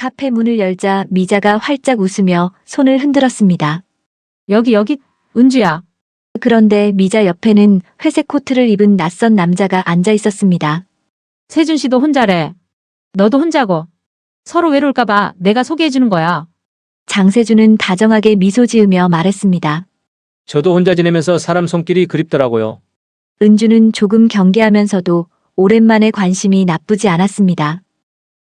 카페 문을 열자 미자가 활짝 웃으며 손을 흔들었습니다. 여기, 은주야. 그런데 미자 옆에는 회색 코트를 입은 낯선 남자가 앉아 있었습니다. 세준 씨도 혼자래. 너도 혼자고. 서로 외로울까봐 내가 소개해주는 거야. 장세준은 다정하게 미소 지으며 말했습니다. 저도 혼자 지내면서 사람 손길이 그립더라고요. 은주는 조금 경계하면서도 오랜만에 관심이 나쁘지 않았습니다.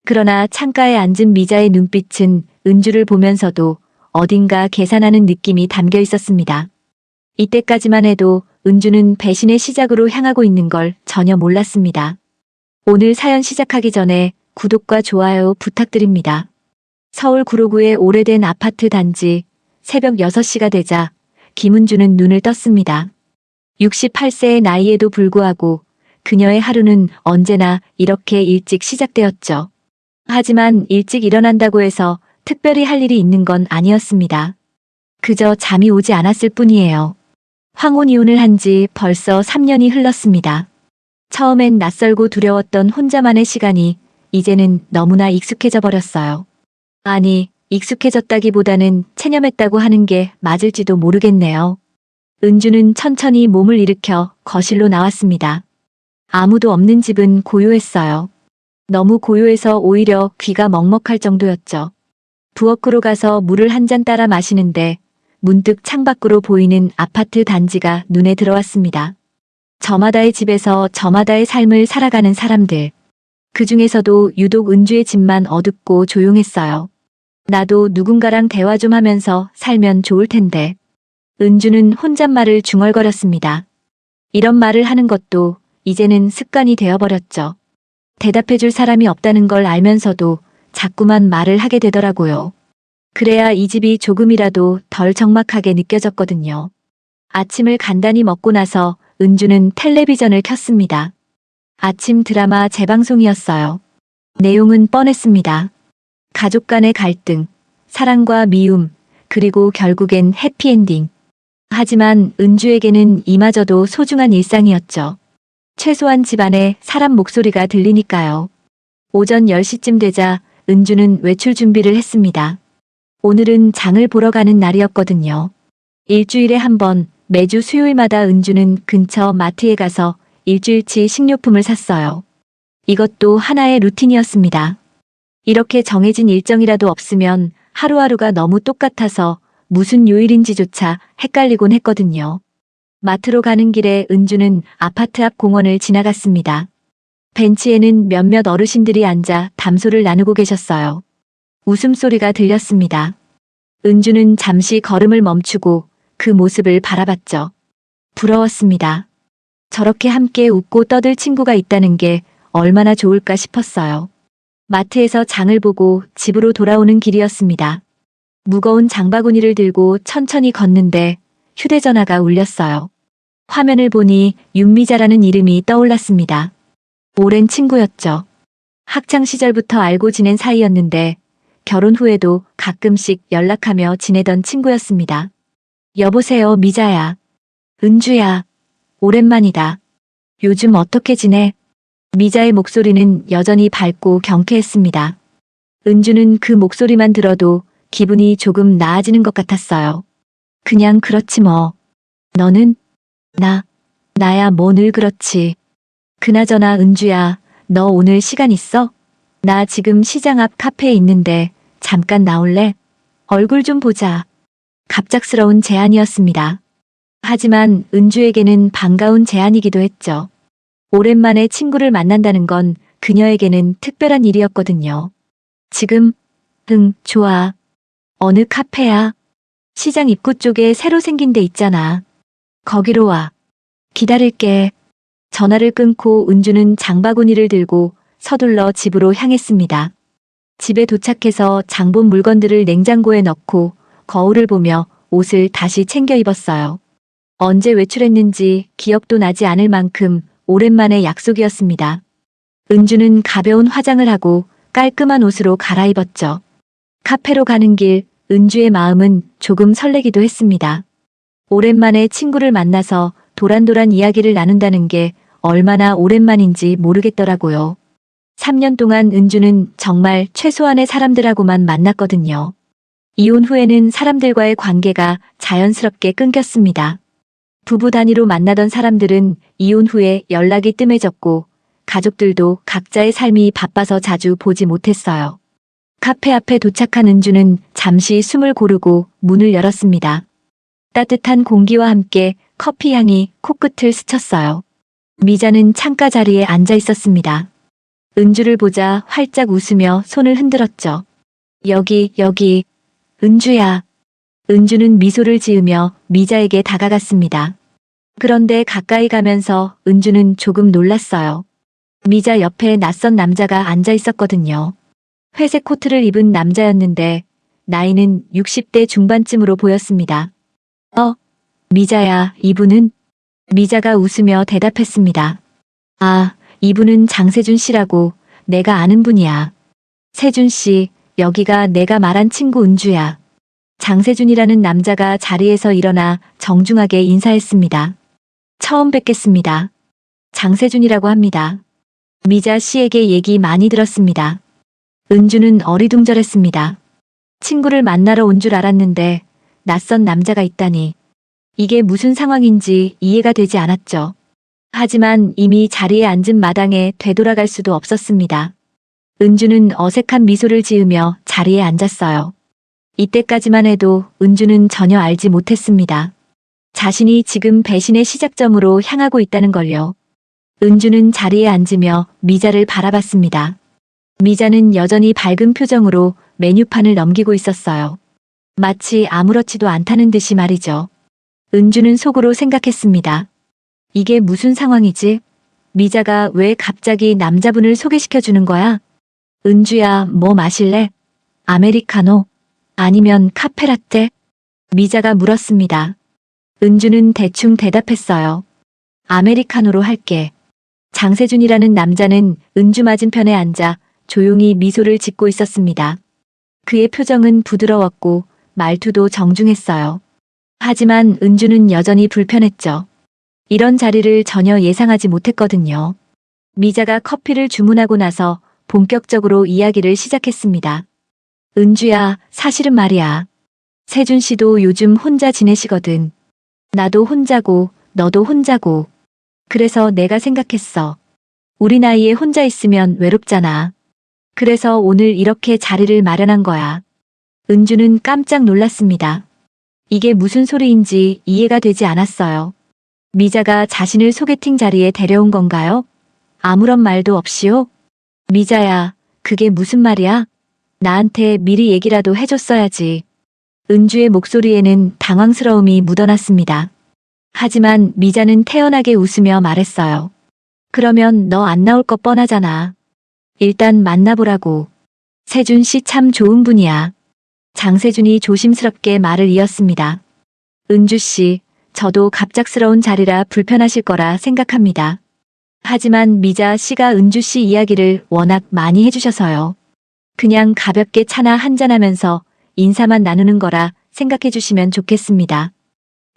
그러나 창가에 앉은 미자의 눈빛은 은주를 보면서도 어딘가 계산하는 느낌이 담겨 있었습니다. 이때까지만 해도 은주는 배신의 시작으로 향하고 있는 걸 전혀 몰랐습니다. 오늘 사연 시작하기 전에 구독과 좋아요 부탁드립니다. 서울 구로구의 오래된 아파트 단지, 새벽 6시가 되자 김은주는 눈을 떴습니다. 68세의 나이에도 불구하고 그녀의 하루는 언제나 이렇게 일찍 시작되었죠. 하지만 일찍 일어난다고 해서 특별히 할 일이 있는 건 아니었습니다. 그저 잠이 오지 않았을 뿐이에요. 황혼이혼을 한 지 벌써 3년이 흘렀습니다. 처음엔 낯설고 두려웠던 혼자만의 시간이 이제는 너무나 익숙해져 버렸어요. 아니, 익숙해졌다기보다는 체념했다고 하는 게 맞을지도 모르겠네요. 은주는 천천히 몸을 일으켜 거실로 나왔습니다. 아무도 없는 집은 고요했어요. 너무 고요해서 오히려 귀가 먹먹할 정도였죠. 부엌으로 가서 물을 한 잔 따라 마시는데 문득 창밖으로 보이는 아파트 단지가 눈에 들어왔습니다. 저마다의 집에서 저마다의 삶을 살아가는 사람들. 그 중에서도 유독 은주의 집만 어둡고 조용했어요. 나도 누군가랑 대화 좀 하면서 살면 좋을 텐데. 은주는 혼잣말을 중얼거렸습니다. 이런 말을 하는 것도 이제는 습관이 되어버렸죠. 대답해줄 사람이 없다는 걸 알면서도 자꾸만 말을 하게 되더라고요. 그래야 이 집이 조금이라도 덜 적막하게 느껴졌거든요. 아침을 간단히 먹고 나서 은주는 텔레비전을 켰습니다. 아침 드라마 재방송이었어요. 내용은 뻔했습니다. 가족 간의 갈등, 사랑과 미움, 그리고 결국엔 해피엔딩. 하지만 은주에게는 이마저도 소중한 일상이었죠. 최소한 집안에 사람 목소리가 들리니까요. 오전 10시쯤 되자 은주는 외출 준비를 했습니다. 오늘은 장을 보러 가는 날이었거든요. 일주일에 한 번 매주 수요일마다 은주는 근처 마트에 가서 일주일치 식료품을 샀어요. 이것도 하나의 루틴이었습니다. 이렇게 정해진 일정이라도 없으면 하루하루가 너무 똑같아서 무슨 요일인지조차 헷갈리곤 했거든요. 마트로 가는 길에 은주는 아파트 앞 공원을 지나갔습니다. 벤치에는 몇몇 어르신들이 앉아 담소를 나누고 계셨어요. 웃음소리가 들렸습니다. 은주는 잠시 걸음을 멈추고 그 모습을 바라봤죠. 부러웠습니다. 저렇게 함께 웃고 떠들 친구가 있다는 게 얼마나 좋을까 싶었어요. 마트에서 장을 보고 집으로 돌아오는 길이었습니다. 무거운 장바구니를 들고 천천히 걷는데 휴대전화가 울렸어요. 화면을 보니 윤미자라는 이름이 떠올랐습니다. 오랜 친구였죠. 학창 시절부터 알고 지낸 사이였는데 결혼 후에도 가끔씩 연락하며 지내던 친구였습니다. 여보세요, 미자야. 은주야. 오랜만이다. 요즘 어떻게 지내? 미자의 목소리는 여전히 밝고 경쾌했습니다. 은주는 그 목소리만 들어도 기분이 조금 나아지는 것 같았어요. 그냥 그렇지 뭐. 너는? 나야 뭐 늘 그렇지. 그나저나 은주야, 너 오늘 시간 있어? 나 지금 시장 앞 카페에 있는데 잠깐 나올래? 얼굴 좀 보자. 갑작스러운 제안이었습니다. 하지만 은주에게는 반가운 제안이기도 했죠. 오랜만에 친구를 만난다는 건 그녀에게는 특별한 일이었거든요. 지금? 응, 좋아. 어느 카페야? 시장 입구 쪽에 새로 생긴 데 있잖아. 거기로 와. 기다릴게. 전화를 끊고 은주는 장바구니를 들고 서둘러 집으로 향했습니다. 집에 도착해서 장본 물건들을 냉장고에 넣고 거울을 보며 옷을 다시 챙겨 입었어요. 언제 외출했는지 기억도 나지 않을 만큼 오랜만의 약속이었습니다. 은주는 가벼운 화장을 하고 깔끔한 옷으로 갈아입었죠. 카페로 가는 길 은주의 마음은 조금 설레기도 했습니다. 오랜만에 친구를 만나서 도란도란 이야기를 나눈다는 게 얼마나 오랜만인지 모르겠더라고요. 3년 동안 은주는 정말 최소한의 사람들하고만 만났거든요. 이혼 후에는 사람들과의 관계가 자연스럽게 끊겼습니다. 부부 단위로 만나던 사람들은 이혼 후에 연락이 뜸해졌고 가족들도 각자의 삶이 바빠서 자주 보지 못했어요. 카페 앞에 도착한 은주는 잠시 숨을 고르고 문을 열었습니다. 따뜻한 공기와 함께 커피 향이 코끝을 스쳤어요. 미자는 창가 자리에 앉아 있었습니다. 은주를 보자 활짝 웃으며 손을 흔들었죠. 여기, 은주야. 은주는 미소를 지으며 미자에게 다가갔습니다. 그런데 가까이 가면서 은주는 조금 놀랐어요. 미자 옆에 낯선 남자가 앉아 있었거든요. 회색 코트를 입은 남자였는데 나이는 60대 중반쯤으로 보였습니다. 미자야, 이분은? 미자가 웃으며 대답했습니다. 아, 이분은 장세준 씨라고 내가 아는 분이야. 세준 씨, 여기가 내가 말한 친구 은주야. 장세준이라는 남자가 자리에서 일어나 정중하게 인사했습니다. 처음 뵙겠습니다. 장세준이라고 합니다. 미자 씨에게 얘기 많이 들었습니다. 은주는 어리둥절했습니다. 친구를 만나러 온 줄 알았는데 낯선 남자가 있다니. 이게 무슨 상황인지 이해가 되지 않았죠. 하지만 이미 자리에 앉은 마당에 되돌아갈 수도 없었습니다. 은주는 어색한 미소를 지으며 자리에 앉았어요. 이때까지만 해도 은주는 전혀 알지 못했습니다. 자신이 지금 배신의 시작점으로 향하고 있다는 걸요. 은주는 자리에 앉으며 미자를 바라봤습니다. 미자는 여전히 밝은 표정으로 메뉴판을 넘기고 있었어요. 마치 아무렇지도 않다는 듯이 말이죠. 은주는 속으로 생각했습니다. 이게 무슨 상황이지? 미자가 왜 갑자기 남자분을 소개시켜 주는 거야? 은주야, 뭐 마실래? 아메리카노? 아니면 카페라떼? 미자가 물었습니다. 은주는 대충 대답했어요. 아메리카노로 할게. 장세준이라는 남자는 은주 맞은편에 앉아 조용히 미소를 짓고 있었습니다. 그의 표정은 부드러웠고 말투도 정중했어요. 하지만 은주는 여전히 불편했죠. 이런 자리를 전혀 예상하지 못했거든요. 미자가 커피를 주문하고 나서 본격적으로 이야기를 시작했습니다. 은주야, 사실은 말이야. 세준 씨도 요즘 혼자 지내시거든. 나도 혼자고, 너도 혼자고. 그래서 내가 생각했어. 우리 나이에 혼자 있으면 외롭잖아. 그래서 오늘 이렇게 자리를 마련한 거야. 은주는 깜짝 놀랐습니다. 이게 무슨 소리인지 이해가 되지 않았어요. 미자가 자신을 소개팅 자리에 데려온 건가요? 아무런 말도 없이요? 미자야, 그게 무슨 말이야? 나한테 미리 얘기라도 해줬어야지. 은주의 목소리에는 당황스러움이 묻어났습니다. 하지만 미자는 태연하게 웃으며 말했어요. 그러면 너 안 나올 거 뻔하잖아. 일단 만나보라고. 세준 씨 참 좋은 분이야. 장세준이 조심스럽게 말을 이었습니다. 은주 씨, 저도 갑작스러운 자리라 불편하실 거라 생각합니다. 하지만 미자 씨가 은주 씨 이야기를 워낙 많이 해주셔서요. 그냥 가볍게 차나 한잔하면서 인사만 나누는 거라 생각해 주시면 좋겠습니다.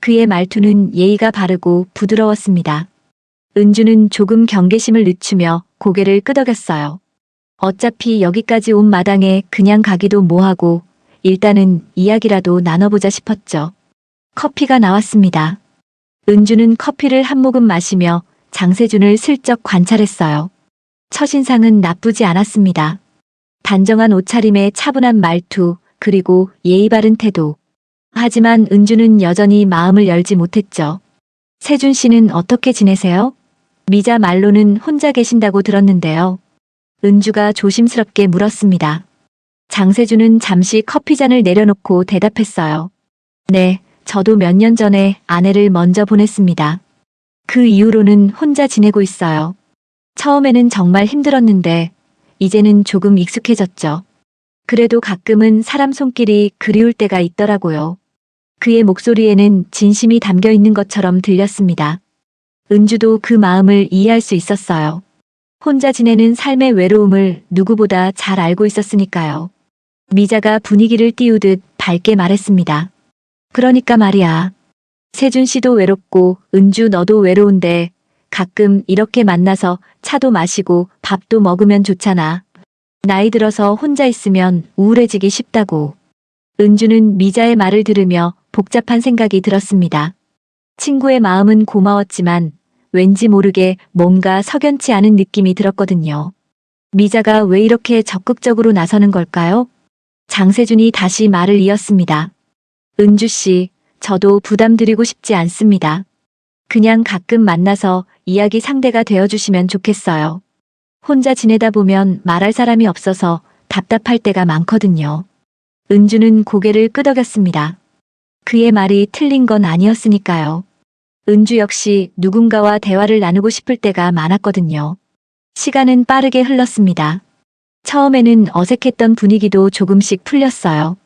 그의 말투는 예의가 바르고 부드러웠습니다. 은주는 조금 경계심을 늦추며 고개를 끄덕였어요. 어차피 여기까지 온 마당에 그냥 가기도 뭐하고 일단은 이야기라도 나눠보자 싶었죠. 커피가 나왔습니다. 은주는 커피를 한 모금 마시며 장세준을 슬쩍 관찰했어요. 첫인상은 나쁘지 않았습니다. 단정한 옷차림에 차분한 말투, 그리고 예의 바른 태도. 하지만 은주는 여전히 마음을 열지 못했죠. 세준 씨는 어떻게 지내세요? 미자 말로는 혼자 계신다고 들었는데요. 은주가 조심스럽게 물었습니다. 장세준은 잠시 커피잔을 내려놓고 대답했어요. 네, 저도 몇 년 전에 아내를 먼저 보냈습니다. 그 이후로는 혼자 지내고 있어요. 처음에는 정말 힘들었는데 이제는 조금 익숙해졌죠. 그래도 가끔은 사람 손길이 그리울 때가 있더라고요. 그의 목소리에는 진심이 담겨 있는 것처럼 들렸습니다. 은주도 그 마음을 이해할 수 있었어요. 혼자 지내는 삶의 외로움을 누구보다 잘 알고 있었으니까요. 미자가 분위기를 띄우듯 밝게 말했습니다. 그러니까 말이야. 세준 씨도 외롭고 은주 너도 외로운데 가끔 이렇게 만나서 차도 마시고 밥도 먹으면 좋잖아. 나이 들어서 혼자 있으면 우울해지기 쉽다고. 은주는 미자의 말을 들으며 복잡한 생각이 들었습니다. 친구의 마음은 고마웠지만 왠지 모르게 뭔가 석연치 않은 느낌이 들었거든요. 미자가 왜 이렇게 적극적으로 나서는 걸까요? 장세준이 다시 말을 이었습니다. 은주 씨, 저도 부담드리고 싶지 않습니다. 그냥 가끔 만나서 이야기 상대가 되어주시면 좋겠어요. 혼자 지내다 보면 말할 사람이 없어서 답답할 때가 많거든요. 은주는 고개를 끄덕였습니다. 그의 말이 틀린 건 아니었으니까요. 은주 역시 누군가와 대화를 나누고 싶을 때가 많았거든요. 시간은 빠르게 흘렀습니다. 처음에는 어색했던 분위기도 조금씩 풀렸어요.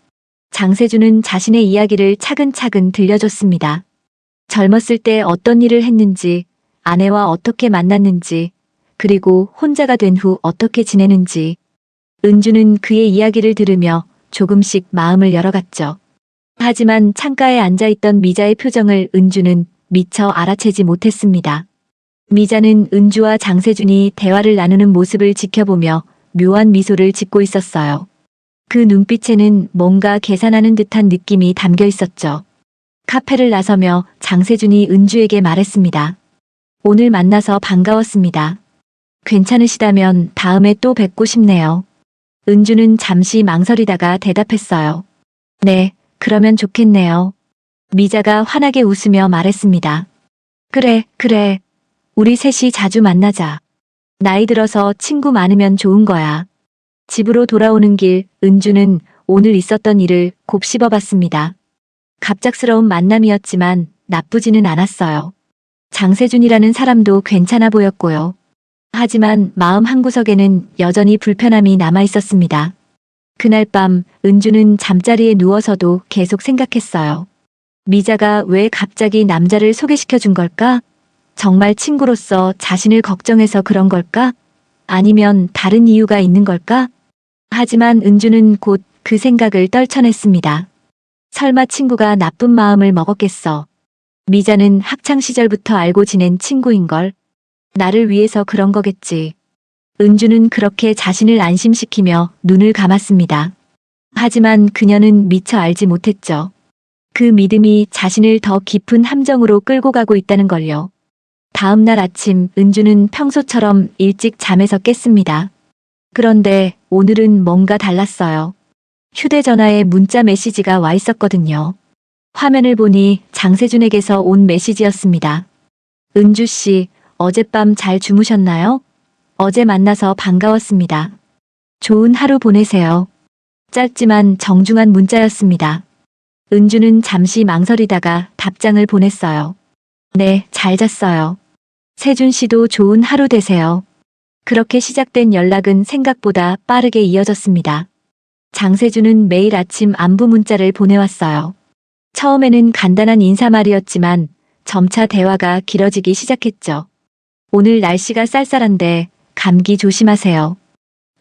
장세준은 자신의 이야기를 차근차근 들려줬습니다. 젊었을 때 어떤 일을 했는지, 아내와 어떻게 만났는지, 그리고 혼자가 된 후 어떻게 지내는지. 은주는 그의 이야기를 들으며 조금씩 마음을 열어갔죠. 하지만 창가에 앉아있던 미자의 표정을 은주는 미처 알아채지 못했습니다. 미자는 은주와 장세준이 대화를 나누는 모습을 지켜보며 묘한 미소를 짓고 있었어요. 그 눈빛에는 뭔가 계산하는 듯한 느낌이 담겨 있었죠. 카페를 나서며 장세준이 은주에게 말했습니다. 오늘 만나서 반가웠습니다. 괜찮으시다면 다음에 또 뵙고 싶네요. 은주는 잠시 망설이다가 대답했어요. 네, 그러면 좋겠네요. 미자가 환하게 웃으며 말했습니다. 그래. 우리 셋이 자주 만나자. 나이 들어서 친구 많으면 좋은 거야. 집으로 돌아오는 길 은주는 오늘 있었던 일을 곱씹어 봤습니다. 갑작스러운 만남이었지만 나쁘지는 않았어요. 장세준이라는 사람도 괜찮아 보였고요. 하지만 마음 한구석에는 여전히 불편함이 남아 있었습니다. 그날 밤 은주는 잠자리에 누워서도 계속 생각했어요. 미자가 왜 갑자기 남자를 소개시켜 준 걸까? 정말 친구로서 자신을 걱정해서 그런 걸까? 아니면 다른 이유가 있는 걸까? 하지만 은주는 곧 그 생각을 떨쳐냈습니다. 설마 친구가 나쁜 마음을 먹었겠어. 미자는 학창시절부터 알고 지낸 친구인걸. 나를 위해서 그런 거겠지. 은주는 그렇게 자신을 안심시키며 눈을 감았습니다. 하지만 그녀는 미처 알지 못했죠. 그 믿음이 자신을 더 깊은 함정으로 끌고 가고 있다는 걸요. 다음 날 아침 은주는 평소처럼 일찍 잠에서 깼습니다. 그런데 오늘은 뭔가 달랐어요. 휴대전화에 문자 메시지가 와 있었거든요. 화면을 보니 장세준에게서 온 메시지였습니다. 은주 씨, 어젯밤 잘 주무셨나요? 어제 만나서 반가웠습니다. 좋은 하루 보내세요. 짧지만 정중한 문자였습니다. 은주는 잠시 망설이다가 답장을 보냈어요. 네, 잘 잤어요. 세준 씨도 좋은 하루 되세요. 그렇게 시작된 연락은 생각보다 빠르게 이어졌습니다. 장세준은 매일 아침 안부 문자를 보내왔어요. 처음에는 간단한 인사말이었지만 점차 대화가 길어지기 시작했죠. 오늘 날씨가 쌀쌀한데 감기 조심하세요.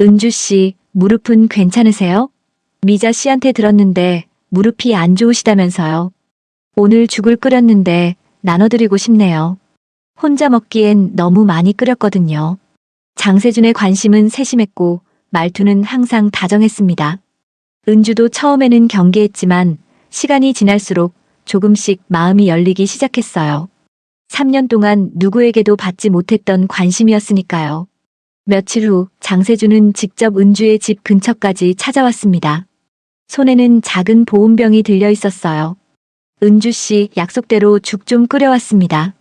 은주 씨, 무릎은 괜찮으세요? 미자 씨한테 들었는데 무릎이 안 좋으시다면서요. 오늘 죽을 끓였는데 나눠드리고 싶네요. 혼자 먹기엔 너무 많이 끓였거든요. 장세준의 관심은 세심했고 말투는 항상 다정했습니다. 은주도 처음에는 경계했지만 시간이 지날수록 조금씩 마음이 열리기 시작했어요. 3년 동안 누구에게도 받지 못했던 관심이었으니까요. 며칠 후 장세준은 직접 은주의 집 근처까지 찾아왔습니다. 손에는 작은 보온병이 들려 있었어요. 은주 씨 약속대로 죽 좀 끓여왔습니다.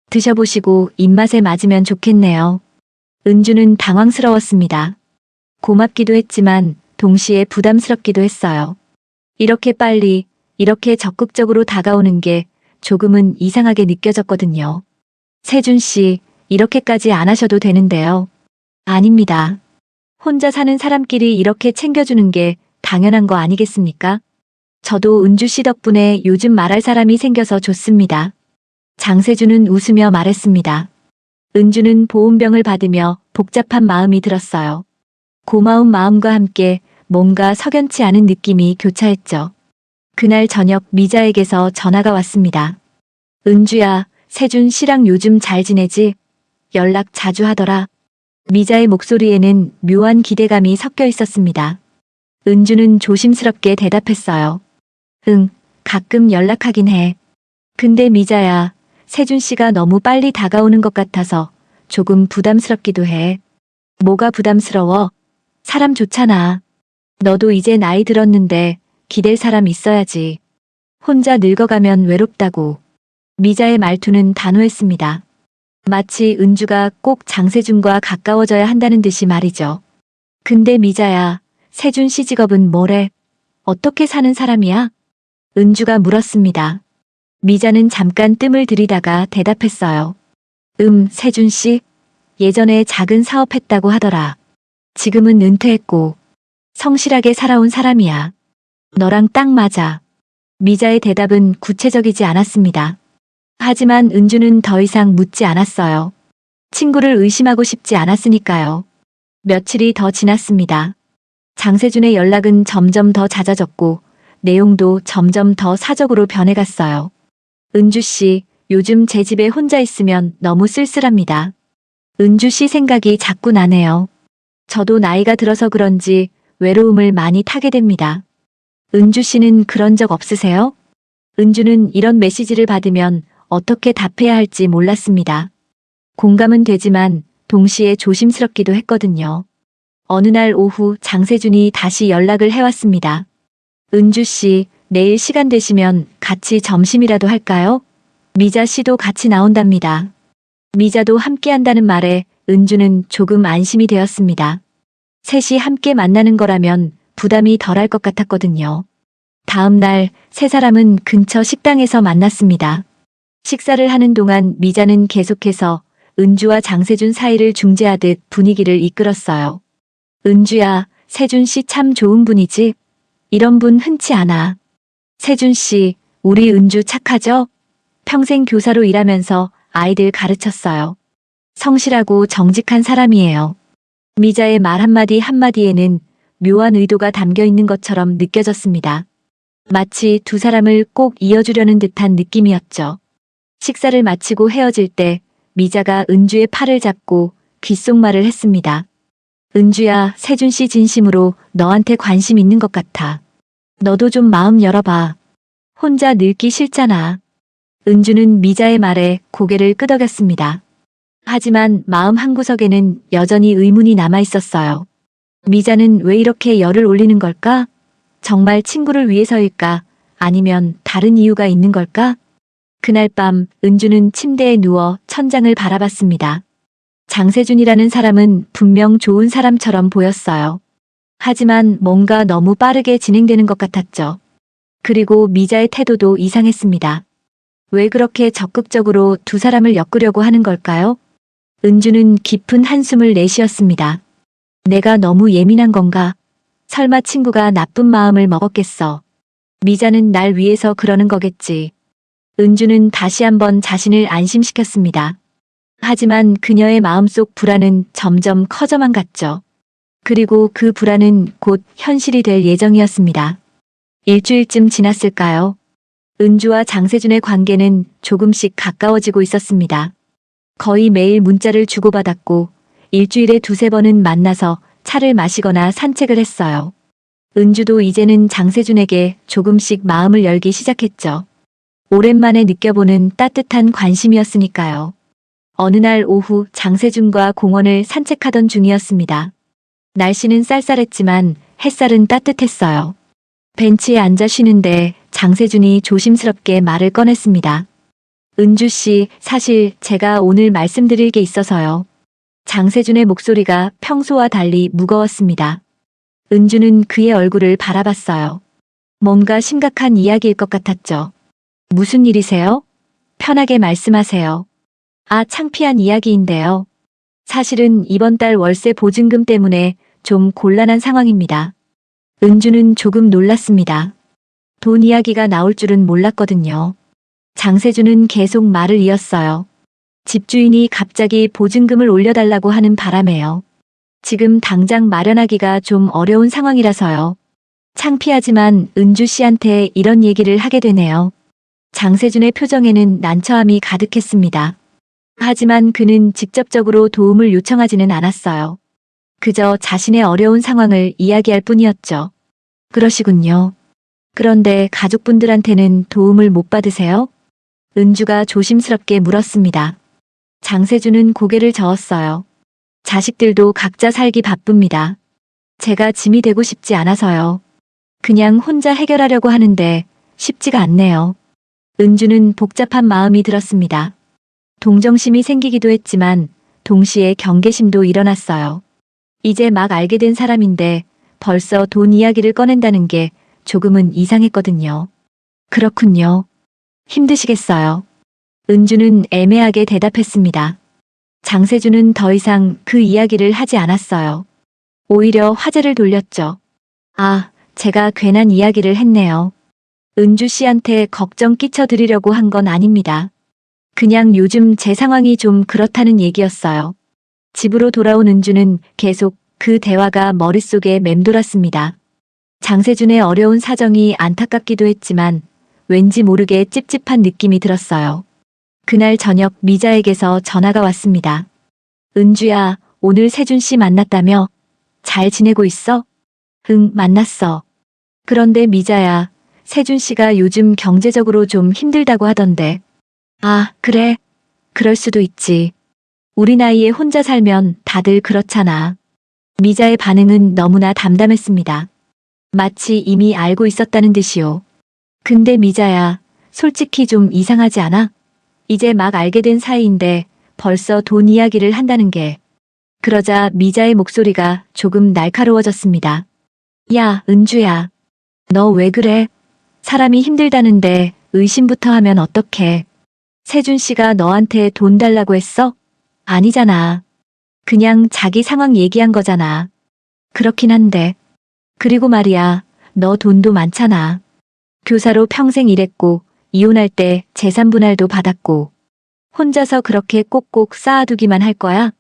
드셔보시고 입맛에 맞으면 좋겠네요. 은주는 당황스러웠습니다. 고맙기도 했지만 동시에 부담스럽기도 했어요. 이렇게 빨리, 이렇게 적극적으로 다가오는 게 조금은 이상하게 느껴졌거든요. 세준 씨, 이렇게까지 안 하셔도 되는데요. 아닙니다. 혼자 사는 사람끼리 이렇게 챙겨주는 게 당연한 거 아니겠습니까? 저도 은주 씨 덕분에 요즘 말할 사람이 생겨서 좋습니다. 장세준은 웃으며 말했습니다. 은주는 보온병을 받으며 복잡한 마음이 들었어요. 고마운 마음과 함께 뭔가 석연치 않은 느낌이 교차했죠. 그날 저녁 미자에게서 전화가 왔습니다. 은주야, 세준 씨랑 요즘 잘 지내지? 연락 자주 하더라. 미자의 목소리에는 묘한 기대감이 섞여 있었습니다. 은주는 조심스럽게 대답했어요. 응, 가끔 연락하긴 해. 근데 미자야, 세준 씨가 너무 빨리 다가오는 것 같아서 조금 부담스럽기도 해. 뭐가 부담스러워? 사람 좋잖아. 너도 이제 나이 들었는데 기댈 사람 있어야지. 혼자 늙어가면 외롭다고. 미자의 말투는 단호했습니다. 마치 은주가 꼭 장세준과 가까워져야 한다는 듯이 말이죠. 근데 미자야, 세준 씨 직업은 뭐래? 어떻게 사는 사람이야? 은주가 물었습니다. 미자는 잠깐 뜸을 들이다가 대답했어요. 세준 씨? 예전에 작은 사업했다고 하더라. 지금은 은퇴했고 성실하게 살아온 사람이야. 너랑 딱 맞아. 미자의 대답은 구체적이지 않았습니다. 하지만 은주는 더 이상 묻지 않았어요. 친구를 의심하고 싶지 않았으니까요. 며칠이 더 지났습니다. 장세준의 연락은 점점 더 잦아졌고 내용도 점점 더 사적으로 변해갔어요. 은주 씨, 요즘 제 집에 혼자 있으면 너무 쓸쓸합니다. 은주 씨 생각이 자꾸 나네요. 저도 나이가 들어서 그런지 외로움을 많이 타게 됩니다. 은주 씨는 그런 적 없으세요? 은주는 이런 메시지를 받으면 어떻게 답해야 할지 몰랐습니다. 공감은 되지만 동시에 조심스럽기도 했거든요. 어느 날 오후 장세준이 다시 연락을 해왔습니다. 은주 씨, 내일 시간 되시면 같이 점심이라도 할까요? 미자 씨도 같이 나온답니다. 미자도 함께 한다는 말에 은주는 조금 안심이 되었습니다. 셋이 함께 만나는 거라면 부담이 덜할 것 같았거든요. 다음 날 세 사람은 근처 식당에서 만났습니다. 식사를 하는 동안 미자는 계속해서 은주와 장세준 사이를 중재하듯 분위기를 이끌었어요. 은주야, 세준 씨 참 좋은 분이지? 이런 분 흔치 않아. 세준 씨, 우리 은주 착하죠? 평생 교사로 일하면서 아이들 가르쳤어요. 성실하고 정직한 사람이에요. 미자의 말 한마디 한마디에는 묘한 의도가 담겨 있는 것처럼 느껴졌습니다. 마치 두 사람을 꼭 이어주려는 듯한 느낌이었죠. 식사를 마치고 헤어질 때 미자가 은주의 팔을 잡고 귓속말을 했습니다. 은주야, 세준 씨 진심으로 너한테 관심 있는 것 같아. 너도 좀 마음 열어봐. 혼자 늙기 싫잖아. 은주는 미자의 말에 고개를 끄덕였습니다. 하지만 마음 한구석에는 여전히 의문이 남아 있었어요. 미자는 왜 이렇게 열을 올리는 걸까? 정말 친구를 위해서일까? 아니면 다른 이유가 있는 걸까? 그날 밤 은주는 침대에 누워 천장을 바라봤습니다. 장세준이라는 사람은 분명 좋은 사람처럼 보였어요. 하지만 뭔가 너무 빠르게 진행되는 것 같았죠. 그리고 미자의 태도도 이상했습니다. 왜 그렇게 적극적으로 두 사람을 엮으려고 하는 걸까요? 은주는 깊은 한숨을 내쉬었습니다. 내가 너무 예민한 건가? 설마 친구가 나쁜 마음을 먹었겠어. 미자는 날 위해서 그러는 거겠지. 은주는 다시 한번 자신을 안심시켰습니다. 하지만 그녀의 마음속 불안은 점점 커져만 갔죠. 그리고 그 불안은 곧 현실이 될 예정이었습니다. 일주일쯤 지났을까요? 은주와 장세준의 관계는 조금씩 가까워지고 있었습니다. 거의 매일 문자를 주고받았고 일주일에 두세 번은 만나서 차를 마시거나 산책을 했어요. 은주도 이제는 장세준에게 조금씩 마음을 열기 시작했죠. 오랜만에 느껴보는 따뜻한 관심이었으니까요. 어느 날 오후 장세준과 공원을 산책하던 중이었습니다. 날씨는 쌀쌀했지만 햇살은 따뜻했어요. 벤치에 앉아 쉬는데 장세준이 조심스럽게 말을 꺼냈습니다. 은주 씨, 사실 제가 오늘 말씀드릴 게 있어서요. 장세준의 목소리가 평소와 달리 무거웠습니다. 은주는 그의 얼굴을 바라봤어요. 뭔가 심각한 이야기일 것 같았죠. 무슨 일이세요? 편하게 말씀하세요. 아, 창피한 이야기인데요. 사실은 이번 달 월세 보증금 때문에 좀 곤란한 상황입니다. 은주는 조금 놀랐습니다. 돈 이야기가 나올 줄은 몰랐거든요. 장세준은 계속 말을 이었어요. 집주인이 갑자기 보증금을 올려달라고 하는 바람에요. 지금 당장 마련하기가 좀 어려운 상황이라서요. 창피하지만 은주 씨한테 이런 얘기를 하게 되네요. 장세준의 표정에는 난처함이 가득했습니다. 하지만 그는 직접적으로 도움을 요청하지는 않았어요. 그저 자신의 어려운 상황을 이야기할 뿐이었죠. 그러시군요. 그런데 가족분들한테는 도움을 못 받으세요? 은주가 조심스럽게 물었습니다. 장세준은 고개를 저었어요. 자식들도 각자 살기 바쁩니다. 제가 짐이 되고 싶지 않아서요. 그냥 혼자 해결하려고 하는데 쉽지가 않네요. 은주는 복잡한 마음이 들었습니다. 동정심이 생기기도 했지만 동시에 경계심도 일어났어요. 이제 막 알게 된 사람인데 벌써 돈 이야기를 꺼낸다는 게 조금은 이상했거든요. 그렇군요. 힘드시겠어요. 은주는 애매하게 대답했습니다. 장세준은 더 이상 그 이야기를 하지 않았어요. 오히려 화제를 돌렸죠. 아, 제가 괜한 이야기를 했네요. 은주 씨한테 걱정 끼쳐드리려고 한 건 아닙니다. 그냥 요즘 제 상황이 좀 그렇다는 얘기였어요. 집으로 돌아온 은주는 계속 그 대화가 머릿속에 맴돌았습니다. 장세준의 어려운 사정이 안타깝기도 했지만 왠지 모르게 찝찝한 느낌이 들었어요. 그날 저녁 미자에게서 전화가 왔습니다. 은주야, 오늘 세준 씨 만났다며? 잘 지내고 있어? 응, 만났어. 그런데 미자야, 세준 씨가 요즘 경제적으로 좀 힘들다고 하던데. 아, 그래? 그럴 수도 있지. 우리 나이에 혼자 살면 다들 그렇잖아. 미자의 반응은 너무나 담담했습니다. 마치 이미 알고 있었다는 듯이요. 근데 미자야, 솔직히 좀 이상하지 않아? 이제 막 알게 된 사이인데 벌써 돈 이야기를 한다는 게. 그러자 미자의 목소리가 조금 날카로워졌습니다. 야, 은주야. 너 왜 그래? 사람이 힘들다는데 의심부터 하면 어떡해. 세준 씨가 너한테 돈 달라고 했어? 아니잖아. 그냥 자기 상황 얘기한 거잖아. 그렇긴 한데. 그리고 말이야, 너 돈도 많잖아. 교사로 평생 일했고, 이혼할 때 재산 분할도 받았고. 혼자서 그렇게 꼭꼭 쌓아두기만 할 거야?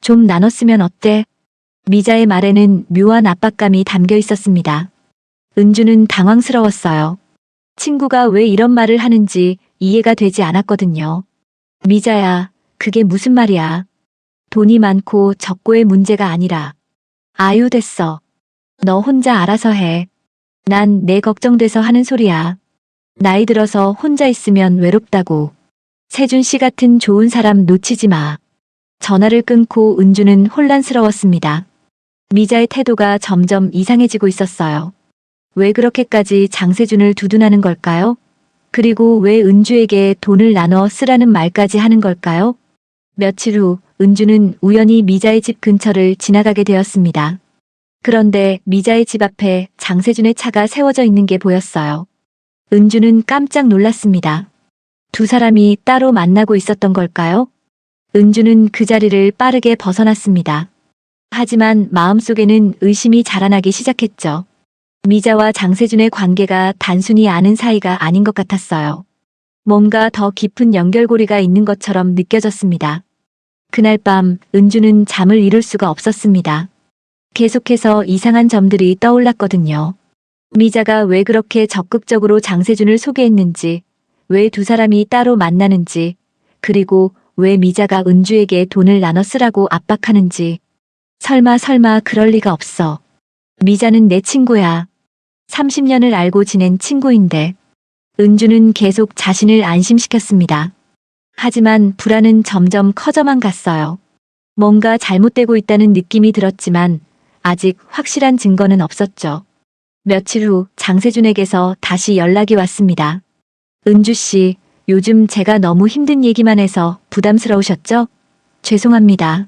좀 나눴으면 어때? 미자의 말에는 묘한 압박감이 담겨 있었습니다. 은주는 당황스러웠어요. 친구가 왜 이런 말을 하는지 이해가 되지 않았거든요. 미자야, 그게 무슨 말이야? 돈이 많고 적고의 문제가 아니라. 아유, 됐어. 너 혼자 알아서 해. 난 내 걱정돼서 하는 소리야. 나이 들어서 혼자 있으면 외롭다고. 세준 씨 같은 좋은 사람 놓치지 마. 전화를 끊고 은주는 혼란스러웠습니다. 미자의 태도가 점점 이상해지고 있었어요. 왜 그렇게까지 장세준을 두둔하는 걸까요? 그리고 왜 은주에게 돈을 나눠 쓰라는 말까지 하는 걸까요? 며칠 후 은주는 우연히 미자의 집 근처를 지나가게 되었습니다. 그런데 미자의 집 앞에 장세준의 차가 세워져 있는 게 보였어요. 은주는 깜짝 놀랐습니다. 두 사람이 따로 만나고 있었던 걸까요? 은주는 그 자리를 빠르게 벗어났습니다. 하지만 마음속에는 의심이 자라나기 시작했죠. 미자와 장세준의 관계가 단순히 아는 사이가 아닌 것 같았어요. 뭔가 더 깊은 연결고리가 있는 것처럼 느껴졌습니다. 그날 밤 은주는 잠을 이룰 수가 없었습니다. 계속해서 이상한 점들이 떠올랐거든요. 미자가 왜 그렇게 적극적으로 장세준을 소개했는지, 왜 두 사람이 따로 만나는지, 그리고 왜 미자가 은주에게 돈을 나눠 쓰라고 압박하는지. 설마 그럴 리가 없어. 미자는 내 친구야. 30년을 알고 지낸 친구인데. 은주는 계속 자신을 안심시켰습니다. 하지만 불안은 점점 커져만 갔어요. 뭔가 잘못되고 있다는 느낌이 들었지만 아직 확실한 증거는 없었죠. 며칠 후 장세준에게서 다시 연락이 왔습니다. 은주 씨, 요즘 제가 너무 힘든 얘기만 해서 부담스러우셨죠? 죄송합니다.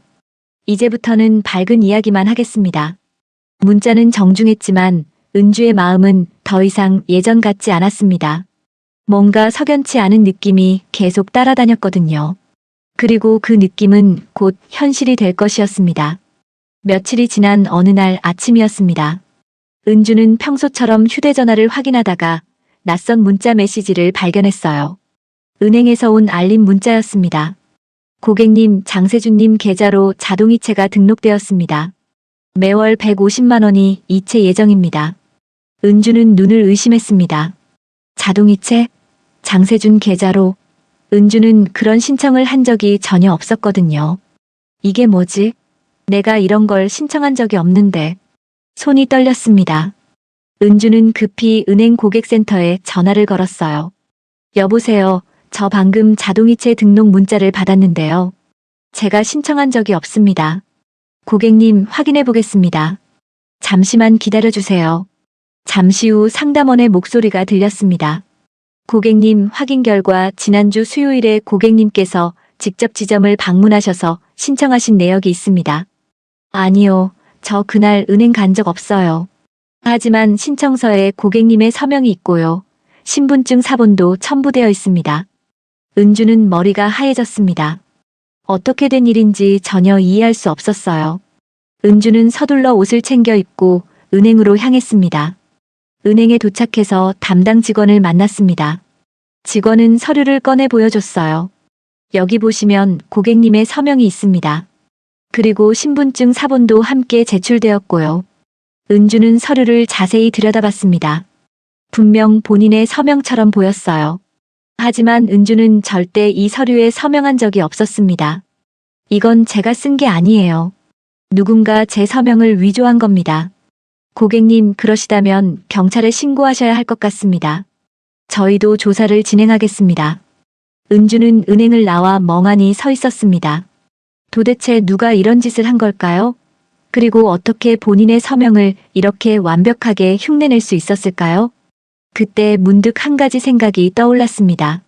이제부터는 밝은 이야기만 하겠습니다. 문자는 정중했지만 은주의 마음은 더 이상 예전 같지 않았습니다. 뭔가 석연치 않은 느낌이 계속 따라다녔거든요. 그리고 그 느낌은 곧 현실이 될 것이었습니다. 며칠이 지난 어느 날 아침이었습니다. 은주는 평소처럼 휴대전화를 확인하다가 낯선 문자 메시지를 발견했어요. 은행에서 온 알림 문자였습니다. 고객님, 장세준님 계좌로 자동이체가 등록되었습니다. 매월 150만 원이 이체 예정입니다. 은주는 눈을 의심했습니다. 자동이체? 장세준 계좌로? 은주는 그런 신청을 한 적이 전혀 없었거든요. 이게 뭐지? 내가 이런 걸 신청한 적이 없는데. 손이 떨렸습니다. 은주는 급히 은행 고객센터에 전화를 걸었어요. 여보세요. 저 방금 자동이체 등록 문자를 받았는데요. 제가 신청한 적이 없습니다. 고객님, 확인해 보겠습니다. 잠시만 기다려 주세요. 잠시 후 상담원의 목소리가 들렸습니다. 고객님, 확인 결과 지난주 수요일에 고객님께서 직접 지점을 방문하셔서 신청하신 내역이 있습니다. 아니요, 저 그날 은행 간 적 없어요. 하지만 신청서에 고객님의 서명이 있고요. 신분증 사본도 첨부되어 있습니다. 은주는 머리가 하얘졌습니다. 어떻게 된 일인지 전혀 이해할 수 없었어요. 은주는 서둘러 옷을 챙겨 입고 은행으로 향했습니다. 은행에 도착해서 담당 직원을 만났습니다. 직원은 서류를 꺼내 보여줬어요. 여기 보시면 고객님의 서명이 있습니다. 그리고 신분증 사본도 함께 제출되었고요. 은주는 서류를 자세히 들여다봤습니다. 분명 본인의 서명처럼 보였어요. 하지만 은주는 절대 이 서류에 서명한 적이 없었습니다. 이건 제가 쓴 게 아니에요. 누군가 제 서명을 위조한 겁니다. 고객님, 그러시다면 경찰에 신고하셔야 할 것 같습니다. 저희도 조사를 진행하겠습니다. 은주는 은행을 나와 멍하니 서 있었습니다. 도대체 누가 이런 짓을 한 걸까요? 그리고 어떻게 본인의 서명을 이렇게 완벽하게 흉내낼 수 있었을까요? 그때 문득 한 가지 생각이 떠올랐습니다.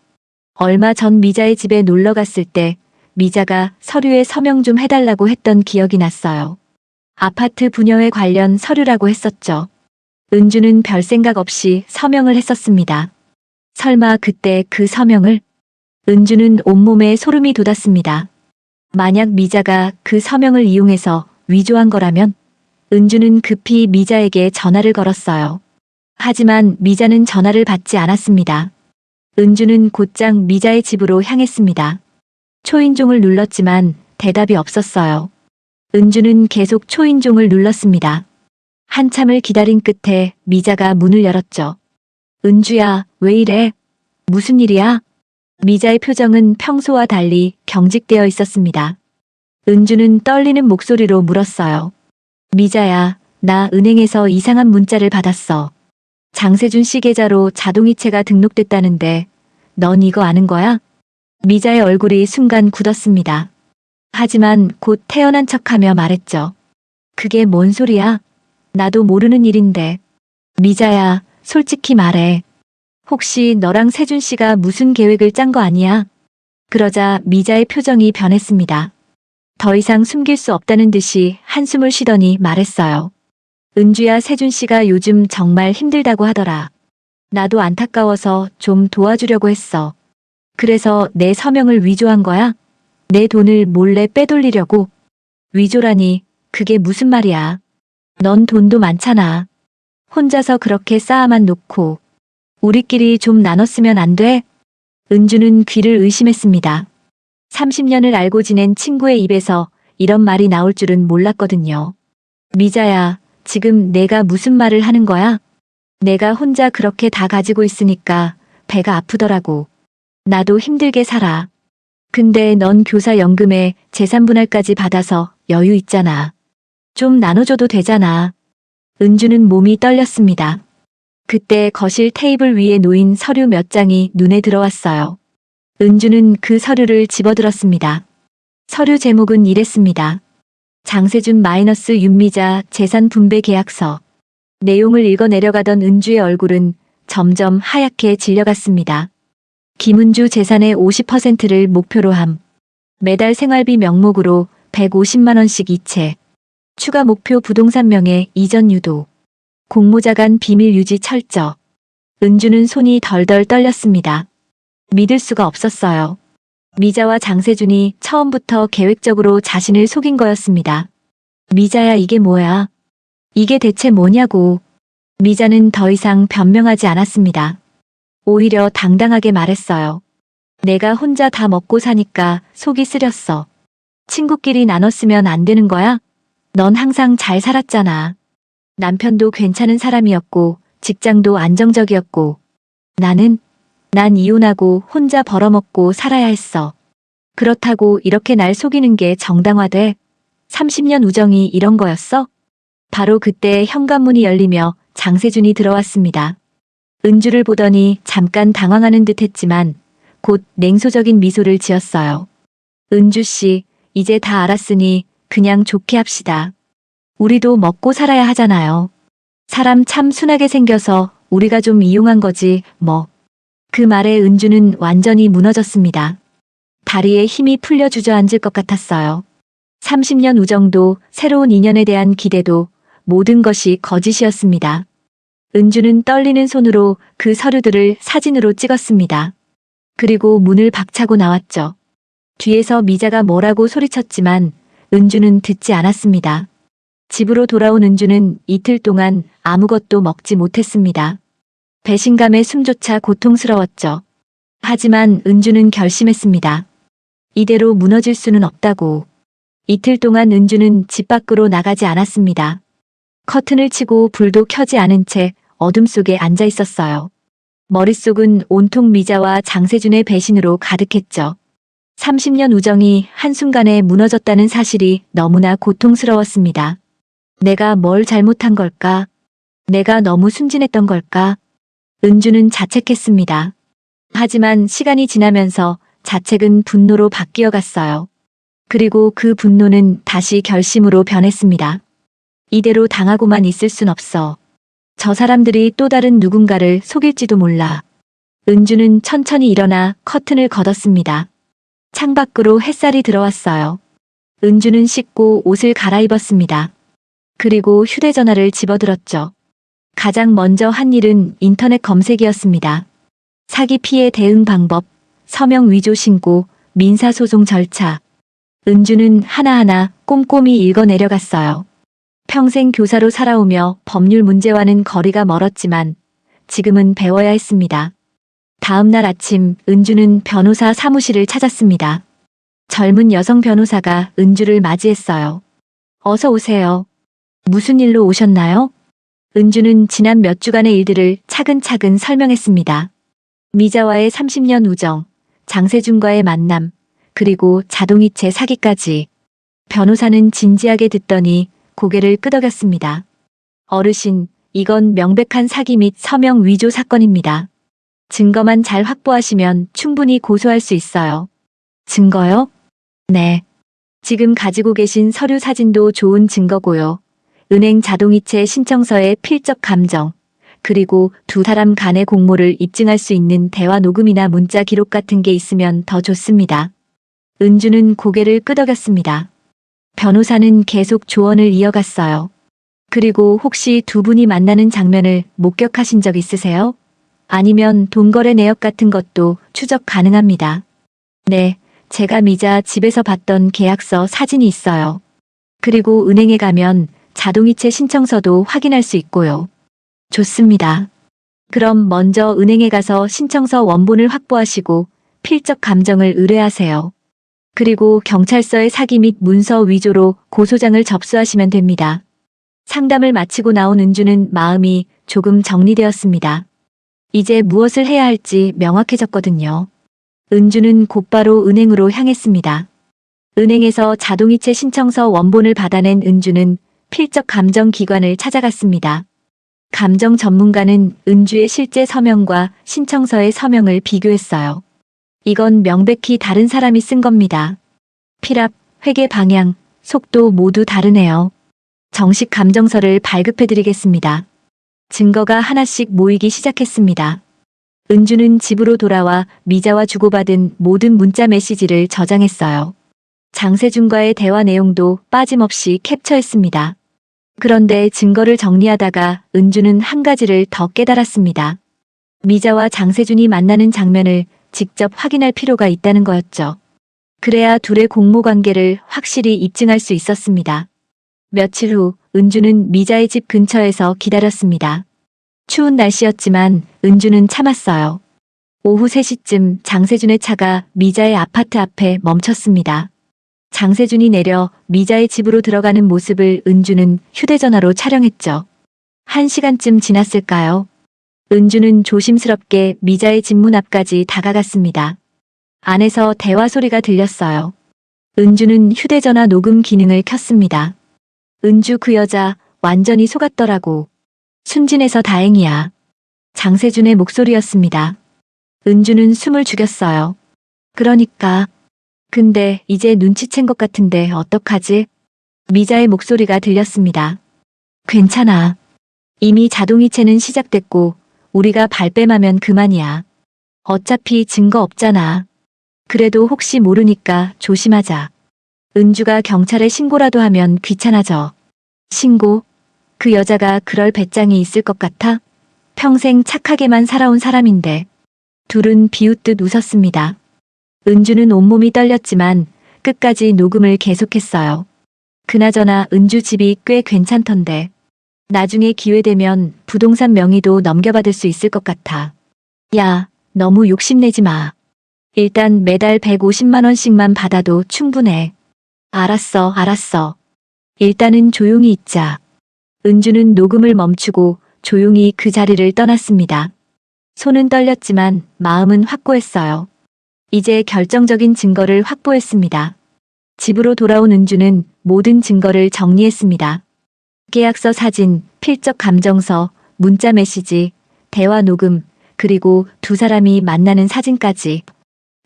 얼마 전 미자의 집에 놀러 갔을 때 미자가 서류에 서명 좀 해달라고 했던 기억이 났어요. 아파트 분여회 관련 서류라고 했었죠. 은주는 별 생각 없이 서명을 했었습니다. 설마 그때 그 서명을? 은주는 온몸에 소름이 돋았습니다. 만약 미자가 그 서명을 이용해서 위조한 거라면? 은주는 급히 미자에게 전화를 걸었어요. 하지만 미자는 전화를 받지 않았습니다. 은주는 곧장 미자의 집으로 향했습니다. 초인종을 눌렀지만 대답이 없었어요. 은주는 계속 초인종을 눌렀습니다. 한참을 기다린 끝에 미자가 문을 열었죠. 은주야, 왜 이래? 무슨 일이야? 미자의 표정은 평소와 달리 경직되어 있었습니다. 은주는 떨리는 목소리로 물었어요. 미자야, 나 은행에서 이상한 문자를 받았어. 장세준 씨 계좌로 자동이체가 등록됐다는데 넌 이거 아는 거야? 미자의 얼굴이 순간 굳었습니다. 하지만 곧 태어난 척하며 말했죠. 그게 뭔 소리야? 나도 모르는 일인데. 미자야, 솔직히 말해. 혹시 너랑 세준 씨가 무슨 계획을 짠 거 아니야? 그러자 미자의 표정이 변했습니다. 더 이상 숨길 수 없다는 듯이 한숨을 쉬더니 말했어요. 은주야, 세준 씨가 요즘 정말 힘들다고 하더라. 나도 안타까워서 좀 도와주려고 했어. 그래서 내 서명을 위조한 거야? 내 돈을 몰래 빼돌리려고? 위조라니, 그게 무슨 말이야? 넌 돈도 많잖아. 혼자서 그렇게 쌓아만 놓고. 우리끼리 좀 나눴으면 안 돼? 은주는 귀를 의심했습니다. 30년을 알고 지낸 친구의 입에서 이런 말이 나올 줄은 몰랐거든요. 미자야, 지금 내가 무슨 말을 하는 거야? 내가 혼자 그렇게 다 가지고 있으니까 배가 아프더라고. 나도 힘들게 살아. 근데 넌 교사 연금에 재산분할까지 받아서 여유 있잖아. 좀 나눠줘도 되잖아. 은주는 몸이 떨렸습니다. 그때 거실 테이블 위에 놓인 서류 몇 장이 눈에 들어왔어요. 은주는 그 서류를 집어들었습니다. 서류 제목은 이랬습니다. 장세준 마이너스 윤미자 재산 분배 계약서. 내용을 읽어 내려가던 은주의 얼굴은 점점 하얗게 질려갔습니다. 김은주 재산의 50%를 목표로 함. 매달 생활비 명목으로 150만 원씩 이체. 추가 목표 부동산 명의 이전 유도. 공모자 간 비밀 유지 철저. 은주는 손이 덜덜 떨렸습니다. 믿을 수가 없었어요. 미자와 장세준이 처음부터 계획적으로 자신을 속인 거였습니다. 미자야, 이게 뭐야? 이게 대체 뭐냐고. 미자는 더 이상 변명하지 않았습니다. 오히려 당당하게 말했어요. 내가 혼자 다 먹고 사니까 속이 쓰렸어. 친구끼리 나눴으면 안 되는 거야? 넌 항상 잘 살았잖아. 남편도 괜찮은 사람이었고 직장도 안정적이었고 나는 난 이혼하고 혼자 벌어먹고 살아야 했어. 그렇다고 이렇게 날 속이는 게 정당화돼? 30년 우정이 이런 거였어? 바로 그때 현관문이 열리며 장세준이 들어왔습니다. 은주를 보더니 잠깐 당황하는 듯 했지만 곧 냉소적인 미소를 지었어요. 은주 씨, 이제 다 알았으니 그냥 좋게 합시다. 우리도 먹고 살아야 하잖아요. 사람 참 순하게 생겨서 우리가 좀 이용한 거지, 뭐. 그 말에 은주는 완전히 무너졌습니다. 다리에 힘이 풀려 주저앉을 것 같았어요. 30년 우정도 새로운 인연에 대한 기대도 모든 것이 거짓이었습니다. 은주는 떨리는 손으로 그 서류들을 사진으로 찍었습니다. 그리고 문을 박차고 나왔죠. 뒤에서 미자가 뭐라고 소리쳤지만 은주는 듣지 않았습니다. 집으로 돌아온 은주는 이틀 동안 아무것도 먹지 못했습니다. 배신감에 숨조차 고통스러웠죠. 하지만 은주는 결심했습니다. 이대로 무너질 수는 없다고. 이틀 동안 은주는 집 밖으로 나가지 않았습니다. 커튼을 치고 불도 켜지 않은 채 어둠 속에 앉아 있었어요. 머릿속은 온통 미자와 장세준의 배신으로 가득했죠. 30년 우정이 한순간에 무너졌다는 사실이 너무나 고통스러웠습니다. 내가 뭘 잘못한 걸까? 내가 너무 순진했던 걸까? 은주는 자책했습니다. 하지만 시간이 지나면서 자책은 분노로 바뀌어 갔어요. 그리고 그 분노는 다시 결심으로 변했습니다. 이대로 당하고만 있을 순 없어. 저 사람들이 또 다른 누군가를 속일지도 몰라. 은주는 천천히 일어나 커튼을 걷었습니다. 창밖으로 햇살이 들어왔어요. 은주는 씻고 옷을 갈아입었습니다. 그리고 휴대전화를 집어들었죠. 가장 먼저 한 일은 인터넷 검색이었습니다. 사기 피해 대응 방법, 서명 위조 신고, 민사소송 절차. 은주는 하나하나 꼼꼼히 읽어내려갔어요. 평생 교사로 살아오며 법률 문제와는 거리가 멀었지만 지금은 배워야 했습니다. 다음 날 아침 은주는 변호사 사무실을 찾았습니다. 젊은 여성 변호사가 은주를 맞이했어요. 어서 오세요. 무슨 일로 오셨나요? 은주는 지난 몇 주간의 일들을 차근차근 설명했습니다. 미자와의 30년 우정, 장세준과의 만남, 그리고 자동이체 사기까지. 변호사는 진지하게 듣더니 고개를 끄덕였습니다. 어르신, 이건 명백한 사기 및 서명 위조 사건입니다. 증거만 잘 확보하시면 충분히 고소할 수 있어요. 증거요? 네. 지금 가지고 계신 서류 사진도 좋은 증거고요. 은행 자동이체 신청서의 필적 감정, 그리고 두 사람 간의 공모를 입증할 수 있는 대화 녹음이나 문자 기록 같은 게 있으면 더 좋습니다. 은주는 고개를 끄덕였습니다. 변호사는 계속 조언을 이어갔어요. 그리고 혹시 두 분이 만나는 장면을 목격하신 적 있으세요? 아니면 돈거래 내역 같은 것도 추적 가능합니다. 네, 제가 미자 집에서 봤던 계약서 사진이 있어요. 그리고 은행에 가면 자동이체 신청서도 확인할 수 있고요. 좋습니다. 그럼 먼저 은행에 가서 신청서 원본을 확보하시고 필적 감정을 의뢰하세요. 그리고 경찰서에 사기 및 문서 위조로 고소장을 접수하시면 됩니다. 상담을 마치고 나온 은주는 마음이 조금 정리되었습니다. 이제 무엇을 해야 할지 명확해졌거든요. 은주는 곧바로 은행으로 향했습니다. 은행에서 자동이체 신청서 원본을 받아낸 은주는 필적 감정 기관을 찾아갔습니다. 감정 전문가는 은주의 실제 서명과 신청서의 서명을 비교했어요. 이건 명백히 다른 사람이 쓴 겁니다. 필압, 회계 방향, 속도 모두 다르네요. 정식 감정서를 발급해드리겠습니다. 증거가 하나씩 모이기 시작했습니다. 은주는 집으로 돌아와 미자와 주고받은 모든 문자 메시지를 저장했어요. 장세준과의 대화 내용도 빠짐없이 캡처했습니다. 그런데 증거를 정리하다가 은주는 한 가지를 더 깨달았습니다. 미자와 장세준이 만나는 장면을 직접 확인할 필요가 있다는 거였죠. 그래야 둘의 공모 관계를 확실히 입증할 수 있었습니다. 며칠 후 은주는 미자의 집 근처에서 기다렸습니다. 추운 날씨였지만 은주는 참았어요. 오후 3시쯤 장세준의 차가 미자의 아파트 앞에 멈췄습니다. 장세준이 내려 미자의 집으로 들어가는 모습을 은주는 휴대전화로 촬영했죠. 1시간쯤 지났을까요? 은주는 조심스럽게 미자의 집 문 앞까지 다가갔습니다. 안에서 대화 소리가 들렸어요. 은주는 휴대전화 녹음 기능을 켰습니다. 은주 그 여자 완전히 속았더라고. 순진해서 다행이야. 장세준의 목소리였습니다. 은주는 숨을 죽였어요. 그러니까. 근데 이제 눈치챈 것 같은데 어떡하지? 미자의 목소리가 들렸습니다. 괜찮아. 이미 자동이체는 시작됐고 우리가 발뺌하면 그만이야. 어차피 증거 없잖아. 그래도 혹시 모르니까 조심하자. 은주가 경찰에 신고라도 하면 귀찮아져. 신고? 그 여자가 그럴 배짱이 있을 것 같아? 평생 착하게만 살아온 사람인데. 둘은 비웃듯 웃었습니다. 은주는 온몸이 떨렸지만 끝까지 녹음을 계속했어요. 그나저나 은주 집이 꽤 괜찮던데. 나중에 기회되면 부동산 명의도 넘겨받을 수 있을 것 같아. 야, 너무 욕심내지 마. 일단 매달 150만 원씩만 받아도 충분해. 알았어, 알았어. 일단은 조용히 있자. 은주는 녹음을 멈추고 조용히 그 자리를 떠났습니다. 손은 떨렸지만 마음은 확고했어요. 이제 결정적인 증거를 확보했습니다. 집으로 돌아온 은주는 모든 증거를 정리했습니다. 계약서 사진, 필적 감정서, 문자 메시지, 대화 녹음, 그리고 두 사람이 만나는 사진까지.